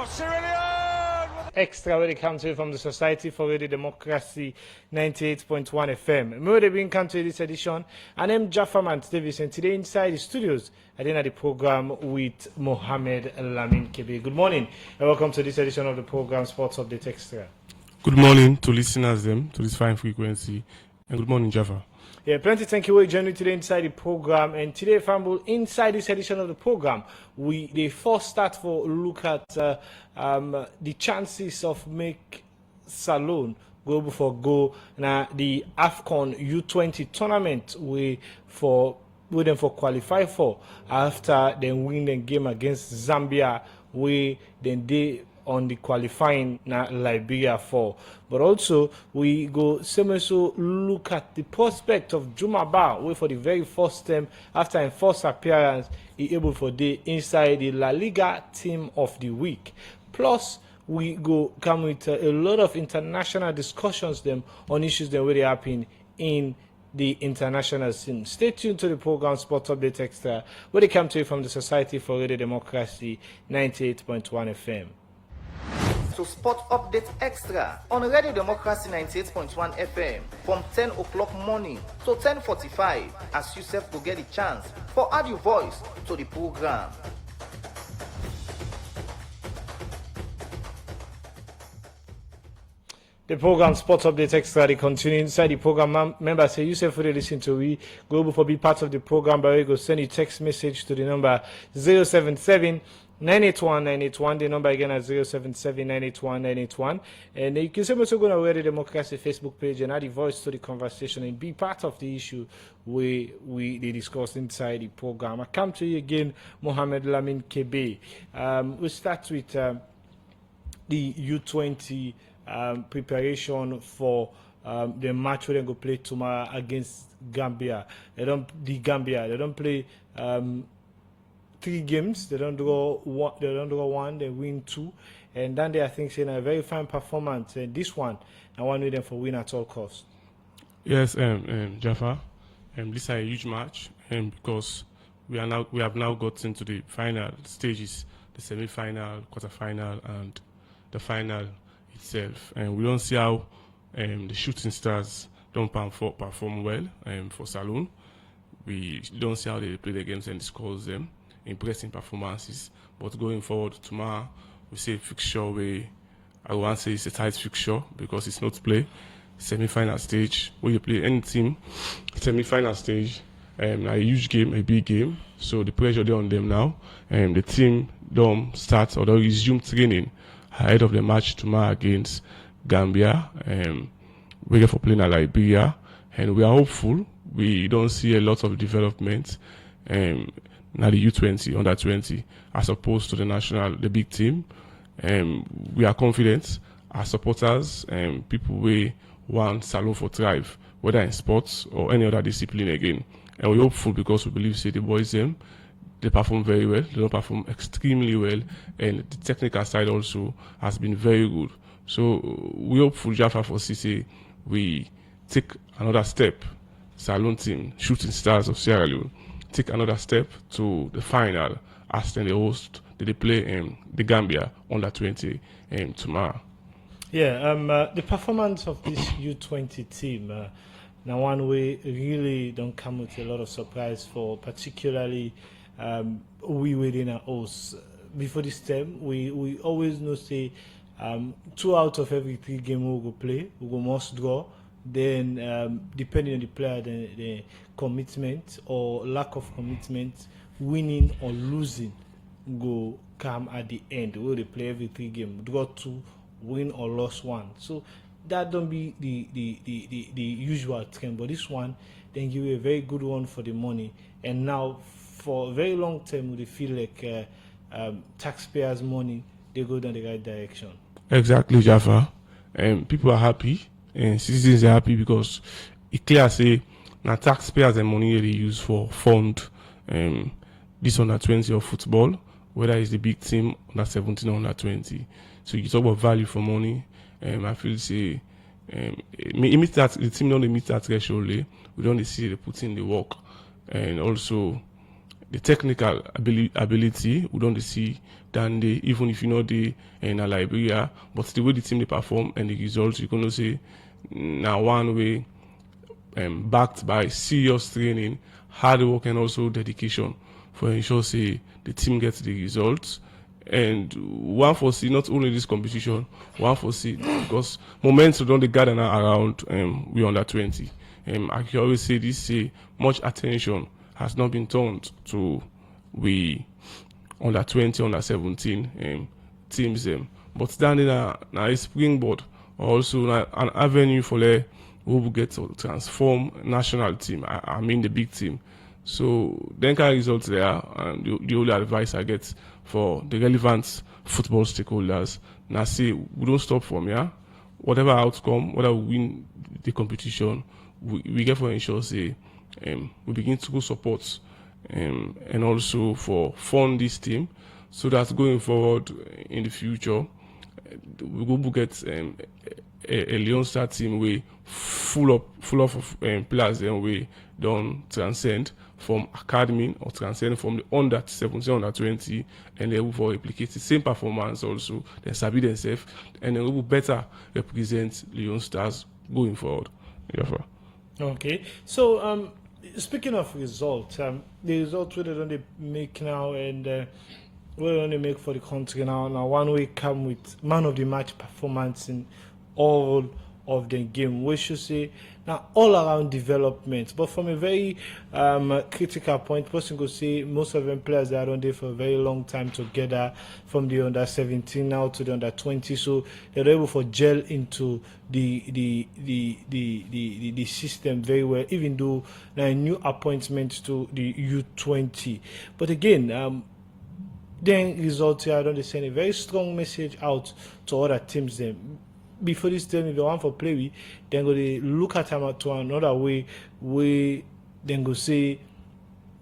Sierra Leone! Extra when it comes to from the Society for Radio Democracy 98.1 FM. May they bring come to this edition. And I'm Jaffa Davis, and today inside the studios, I did the program with Mohammed Lamin Kebe. Good morning, and welcome to this edition of the program Sports Update Extra. Good morning to listeners to this fine frequency, and good morning, Jaffa. Yeah, plenty thank you for joining today inside the program. And today, Famble, inside this edition of the program, the first start for look at the chances of make Salone go before go now the AFCON U20 tournament we them for qualify for after they win the game against Zambia we then they on the qualifying na Liberia for. But also we go so look at the prospect of Juma Ba, where for the very first time after his first appearance he able for the inside the La Liga team of the week. Plus we go come with a lot of international discussions them on issues that really happen in the international scene. Stay tuned to the program Sport Update Extra, where they come to you from the Society for Radio Democracy 98.1 FM. To Sport Update Extra on Radio Democracy 98.1 FM from 10 o'clock morning to 10:45 as Yusuf will get a chance for add your voice to the program. The program Sports Update Extra, they continue inside the program. Members say Yusuf will listen to we go for be part of the program, but we go send you text message to the number 077 981 981. The number again at 077 981 981. And you can also go to the Democracy Facebook page and add the voice to the conversation and be part of the issue we discuss inside the program. I come to you again, Mohammed Lamin Kebe. We'll start with the U20 preparation for the match where they go play tomorrow against Gambia. They don't play 3 games. They don't draw one. They win 2, and then they I think saying a very fine performance. And this one, I want them for win at all costs. Yes, Jaffa. This is a huge match, because we have now gotten to the final stages, the semi-final, quarter-final, and the final itself. And we don't see how the shooting stars don't perform well for Salone. We don't see how they play the games and scores them. Impressive performances, but going forward tomorrow, we see a fixture where I want to say it's a tight fixture because it's not play semi-final stage where you play any team. Semi-final stage, a huge game, a big game. So the pressure there on them now. The team don't start or don't resume training ahead of the match tomorrow against Gambia. We get for playing at Liberia, and we are hopeful. We don't see a lot of development. Now the U20, under 20, as opposed to the big team. We are confident as supporters and people we want Salone for thrive, whether in sports or any other discipline again. And we're hopeful because we believe the boys they perform very well. They don't perform extremely well, and the technical side also has been very good. So we hopeful Jaffa for CC we take another step. Salone team, shooting stars of Sierra Leone, take another step to the final as then they play the Gambia under 20 tomorrow. Yeah, the performance of this U20 team now one way really don't come with a lot of surprise for particularly we within our hosts. Before this time we always know say 2 out of every 3 games we go play, we go must draw. Then depending on the player, the commitment or lack of commitment, winning or losing go come at the end. Where they play every 3 games, draw 2, win or lose 1. So that don't be the usual trend. But this one then give you a very good one for the money. And now for a very long term, they feel like taxpayers' money they go down the right direction. Exactly, Jaffa. People are happy. And citizens are happy because it clear say now taxpayers and money they use for fund this under 20 of football, whether it's the big team under 17 or under 20. So you talk about value for money. I feel say meet that the team don't meet that threshold. We don't see they put in the work, and also the technical ability we don't see than they, even if you know they in Liberia, but the way the team they perform and the results, you can say now one way backed by serious training, hard work, and also dedication for ensure say the team gets the results. And one for see not only this competition, one for see because momentum don't they gather now around we under 20. I can always say this: say much attention has not been turned to we under 20, under 17 teams but standing now a springboard also an avenue for the who will get to transform national team. I mean the big team. So then kind of results there, and the only advice I get for the relevant football stakeholders now say we don't stop from here. Whatever outcome, whether we win the competition, we get for ensure say we begin to go support and also for fund this team so that going forward in the future we will get a Leone Star team way full of players and we don't transcend from academy or transcend from the under 17, under 20, and they will replicate the same performance also. Then sabi themselves and they will better represent Leone Stars going forward. Yeah. Okay, so speaking of results, the results we don't make now and we only make for the country now. Now one week come with man of the match performance in all of the game. We should say now all around development, but from a very critical point, person could say most of them players that are on there for a very long time together, from the under 17 now to the under 20, so they're able to gel into the system very well, even though there are new appointments to the U20. But again, then results here, I don't send a very strong message out to other teams then. Before this team, if they want for play with, then go they look at them to another way, then go say,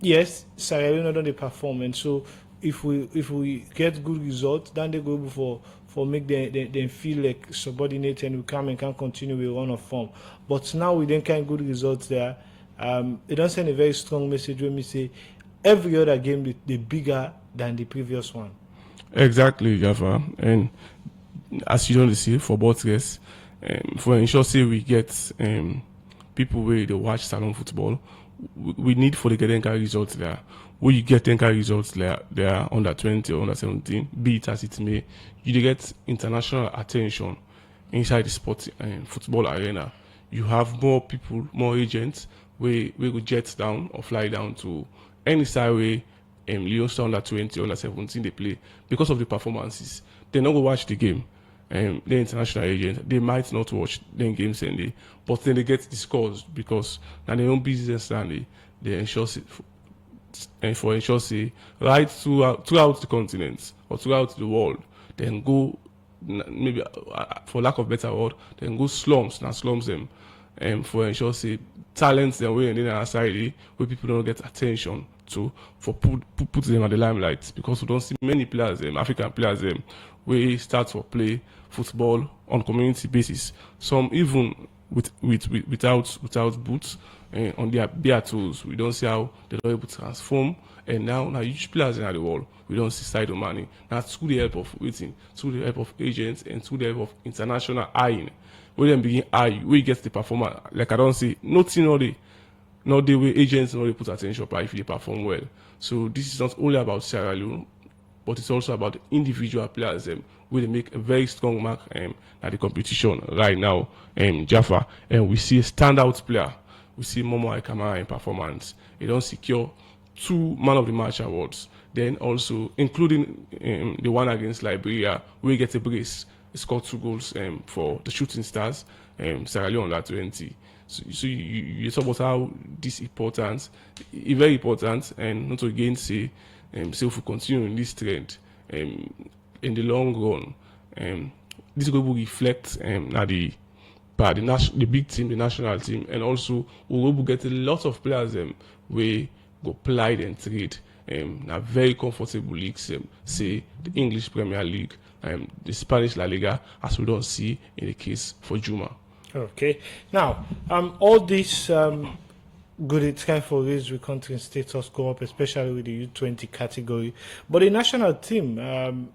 yes, Sierra Leone don't they perform, and so if we get good results, then they go for make them feel like subordinate and we come and can continue with run of form. But now we don't get good results there. It don't send a very strong message when we say every other game they bigger than the previous one. Exactly, Jaffa. And as you don't see for both guests, for ensure say we get people where they watch salon football, we need for the getting results there. Where you get results there, they are under 20 or under 17, be it as it may, you get international attention inside the sport and football arena. You have more people, more agents, we go jet down or fly down to any side way Leone Star under 20, under 17 they play because of the performances. They not go watch the game. The international agents, they might not watch the games and but then they get the scores because now their own business and they ensure and for ensure say right throughout the continent or throughout the world, then go maybe for lack of better word, then go slums them for ensure say talents them way and then outside where people don't get attention to for put them at the limelight because we don't see many players African players we start for play football on community basis. Some even without boots on their bare tools. We don't see how they're able to transform. And now huge players in the world. We don't see side of money. Now through the help of waiting, through the help of agents, and through the help of international eyeing. We then begin eye, we get the performer. Like I don't see nothing not the way agents not they put attention but if they perform well. So this is not only about Sierra Leone, but it's also about individual players where they make a very strong mark at the competition right now. Jaffa, and we see a standout player. We see Momo Aikama in performance. He don't secure 2 Man of the Match awards. Then also, including the one against Liberia, we get a brace. He scored 2 goals for the Shooting Stars, Sierra Leone under 20. So you talk about how this important, very important, and not to again say if we continue in this trend in the long run, this will reflect the big team, the national team, and also we will get a lot of players we go play and trade na very comfortable leagues, say the English Premier League, the Spanish La Liga, as we don't see in the case for Juma. Okay. Now, all this good, it's time for raise with country status go up, especially with the U20 category. But the national team,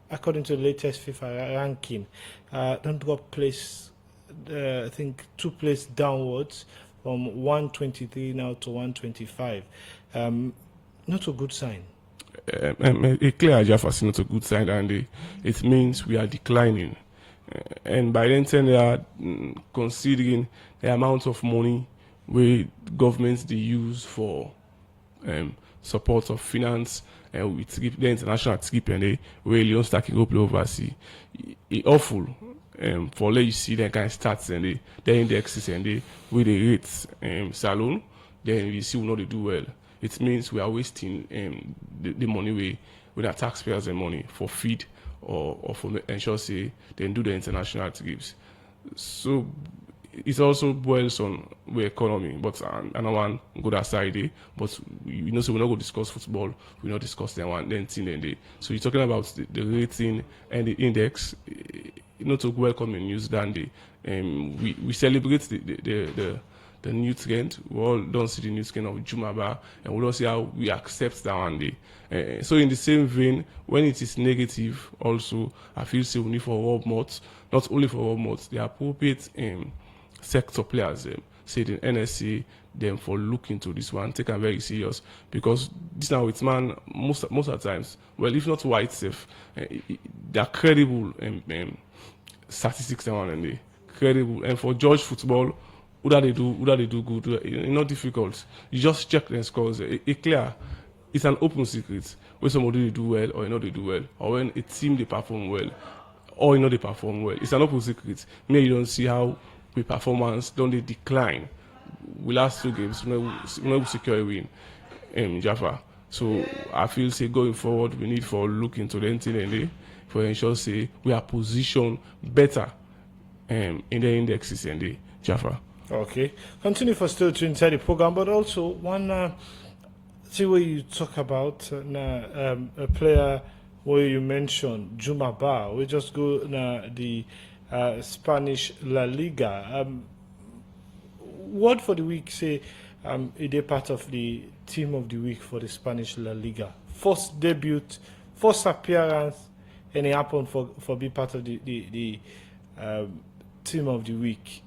according to the latest FIFA ranking, don't drop place, I think 2 places downwards from 123 now to 125. Not a good sign. A clear Jaffa is not a good sign, and it means we are declining. And by then, they are considering the amount of money where governments they use for support of finance and with the international trip and they where Leone stacking up overseas. It's awful for let you see that kind of stats and the indexes and the where they rate salon, then we see we know they do well. It means we are wasting the money with our taxpayers and money for feed or for ensure say they do the international trips. So it also boils on the economy, but another one good aside there. But you know, so we're not going to discuss football. We not discuss the one then thing and day. So you're talking about the rating and the index. Not to welcome the news than the we celebrate the new trend. We all don't see the new trend of Jumaba, and we don't see how we accept that one day. So in the same vein, when it is negative, also I feel say we need for World Mods, not only for World Mods, the appropriate sector players, say the NSC, them for look into this one, take them very serious because this now it's man most of the times. Well, if not white safe, they are credible statistics and they credible. And for George football, who that they do good, it's not difficult. You just check their scores. It's clear. It's an open secret. When somebody they do well or they do well, or when a team they perform well, or they perform well. It's an open secret. Maybe you don't see how we performance don't they decline. We last 2 games, we secure a win, Jaffa. So I feel say going forward, we need for look into the NTNA for ensure say we are positioned better in the indexes and the Jaffa. Okay, continue for still to inside the program, but also one see where you talk about a player where you mentioned Juma Ba. We just go the Spanish La Liga. Word for the week say a day part of the team of the week for the Spanish La Liga. First debut, first appearance, and it happened for be part of the team of the week.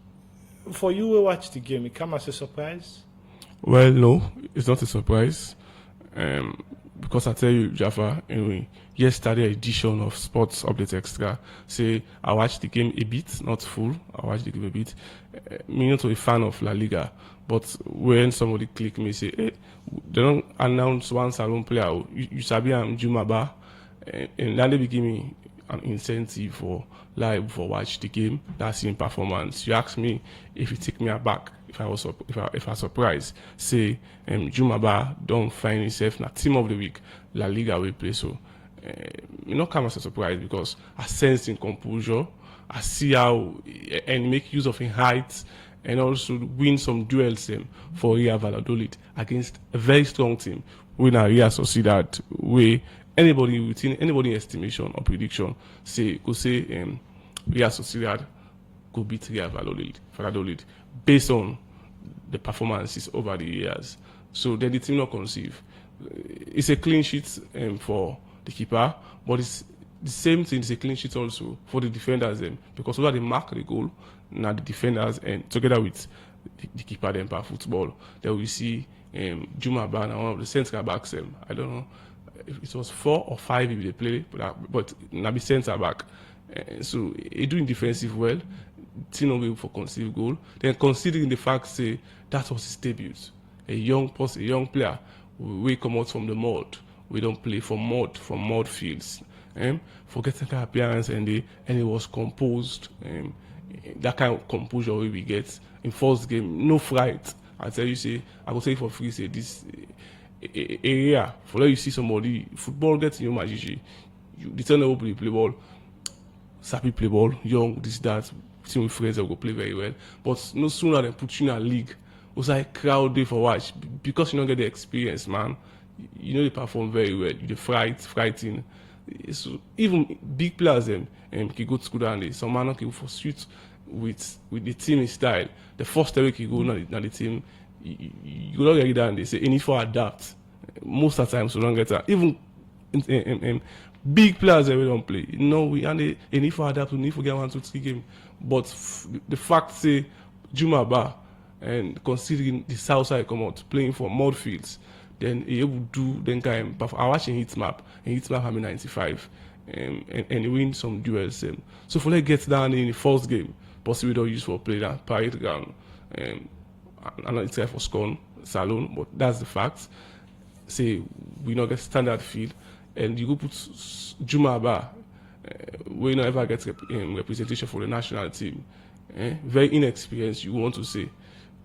For you who watch the game, it come as a surprise? Well, no, it's not a surprise. Because I tell you, Jaffa, anyway, yesterday edition of Sports Update Extra, say I watched the game a bit, not full. I watched the game a bit. Me not a fan of La Liga, but when somebody click me say, hey, they don't announce one salon player. You sabi I'm Jumaba, and then they give me an incentive for live for watch the game. That's in performance. You ask me if you take me aback, if I surprise, say Jumaba don't find himself in a team of the week, La Liga will play so. Not come as a surprise because I sense in composure, I see how and make use of his height and also win some duels for Real Valladolid against a very strong team. When I Real Sociedad, where anybody within anybody estimation or prediction could say Real Sociedad could beat Real Valladolid based on the performances over the years. So then the team not conceive. It's a clean sheet for the keeper, but it's the same thing. It's a clean sheet also for the defenders because whether they mark the goal, now the defenders and together with the keeper then per football, then we see Juma Ban, one of the centre backs. I don't know if it was 4 or 5 if they play, but now be centre back. So he doing defensive well. Team not able for conceive goal. Then considering the fact say that was his debut, a young player, we come out from the mud. We don't play from mud fields. Forgetting the appearance and it was composed. That kind of composure we get in first game, no fright. I tell you, say I will say for free, say this area for let you see somebody football gets in your magic. You turn over play ball, sappy play ball, young this that. Team with friends that will play very well, but no sooner than put you in a league, it was like crowded for watch because you don't get the experience, man. You know they perform very well. You fighting. So even big players can go to school and some man can for suit with the team style. The first time he go now the team you don't get it down. They say any for adapt. Most of the times we don't get that. Even big players that we don't play. You know, we need for adapt. We need to get 1, 2, 3 game. But the fact say Juma Ba and considering the south side come out playing for mud fields, then he able do then kind of I watch in heat map having 95 and he win some duels. So for let's get down in the first game, possibly don't use for play that parade ground. I know it's for Scone Salon, but that's the fact. Say we not get standard field, and you go put Juma Ba, we not ever get representation for the national team. Very inexperienced, you want to say.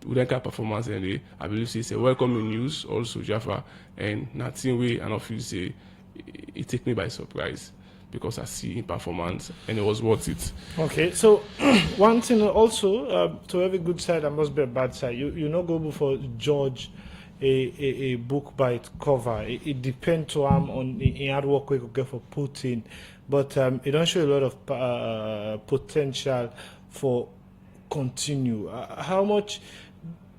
With that kind of performance, and I believe it's a welcoming news also, Jaffa, and nothing way and I feel say it take me by surprise because I see in performance and it was worth it. Okay, so one thing also, to every good side, there must be a bad side. You not go for judge a book by its cover. It depends on the hard work we could get for Putin, but it don't show a lot of potential for continue. How much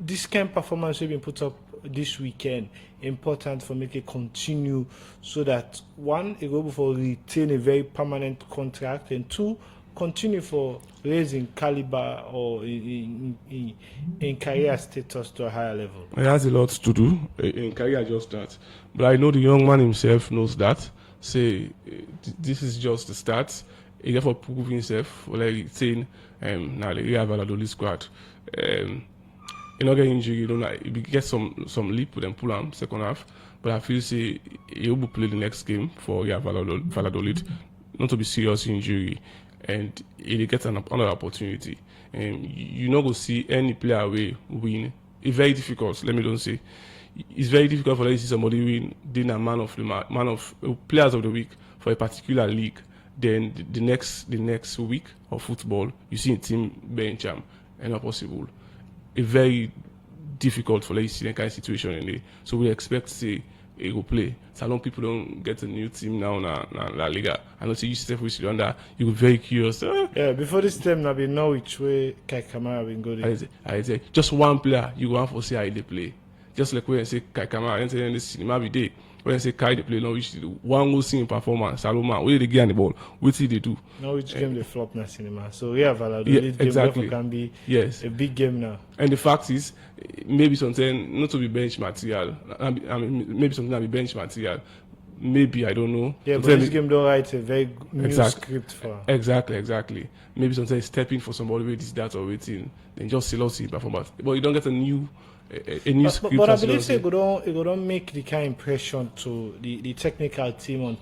this kind of performance we've been put up this weekend important for make it continue so that one, it go for retain a very permanent contract, and two, continue for raising caliber or in career status to a higher level. It has a lot to do in career, just that. But I know the young man himself knows that. Say this is just the start. He therefore prove himself, like saying, now the Real Valladolid squad. You not get injury, you don't like, you get some leap with them pull on second half. But I feel say he will play the next game for Real Valladolid, not to be serious injury, and he gets another opportunity. You not go see any player win. It's very difficult. Let me don't say. It's very difficult for you to see somebody win. Then a man of players of the week for a particular league. Then the next week of football, you see a team bench and not possible. It's very difficult for you to see that kind of situation in there. So we expect to see it will play. So long people don't get a new team now in La Liga. I know see you step with under, you were very curious. Yeah, before this time now we know which way Kai Kamara will go there. I say just one player you go out for see how they play. Just like when I say Kai Kamara enter in the cinema be day. When I say Kai they play now which one go see in performance, Saloma, where they get on the ball, what did they do? Now which game they flop na cinema. So yeah, Valladolid game exactly. can be yes. a big game now. And the fact is, maybe something not to be bench material. I mean, maybe something that be bench material. Maybe I don't know. Yeah, but this game don't write a very new script for. Exactly. Maybe sometimes stepping for somebody with this, that, or waiting, then just see performance. But you don't get a new script. But I believe it don't make the kind of impression to the technical team on